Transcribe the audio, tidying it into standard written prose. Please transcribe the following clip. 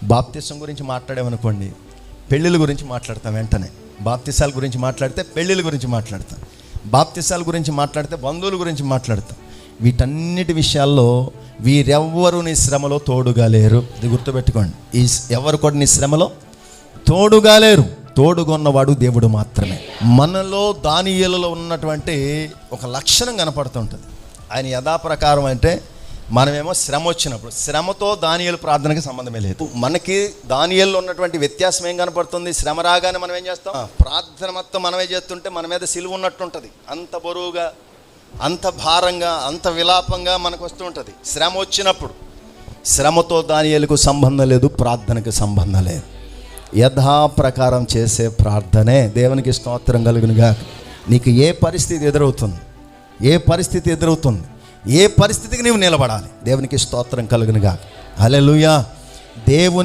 బాప్తిసం గురించి మాట్లాడామనుకోండి, పెళ్ళిళ్ళ గురించి మాట్లాడతాం. వెంటనే బాప్తిసాల గురించి మాట్లాడితే పెళ్ళిళ్ళ గురించి మాట్లాడతాం, బాప్తిసాల గురించి మాట్లాడితే బంధువుల గురించి మాట్లాడతాం. వీటన్నిటి విషయాల్లో వీరెవ్వరూ నీ శ్రమలో తోడుగా లేరు. ఇది గుర్తుపెట్టుకోండి. ఎవరు కూడా నీ శ్రమలో తోడుగా లేరు. తోడుగొన్నవాడు దేవుడు మాత్రమే. మనలో దానియేలులో ఉన్నటువంటి ఒక లక్షణం కనపడుతుంటుంది. ఆయన యథాప్రకారం అంటే మనమేమో శ్రమ వచ్చినప్పుడు, శ్రమతో దానియేలు ప్రార్థనకి సంబంధమే లేదు. మనకి దానియేలులో ఉన్నటువంటి వ్యత్యాసం ఏం కనపడుతుంది? శ్రమ రాగానే మనం ఏం చేస్తాం? ప్రార్థన మొత్తం మనమే చేస్తుంటే మన మీద సిలువ ఉన్నట్టుంటుంది. అంత బరువుగా, అంత భారంగా, అంత విలాపంగా మనకు వస్తూ ఉంటుంది. శ్రమ వచ్చినప్పుడు శ్రమతో దానియేలుకు సంబంధం లేదు, ప్రార్థనకు సంబంధం లేదు. యథాప్రకారం చేసే ప్రార్థనే దేవునికి స్తోత్రం కలుగునుగా. నీకు ఏ పరిస్థితి ఎదురవుతుంది, ఏ పరిస్థితికి నీవు నిలబడాలి. దేవునికి స్తోత్రం కలుగునుగా. హల్లెలూయా. దేవుని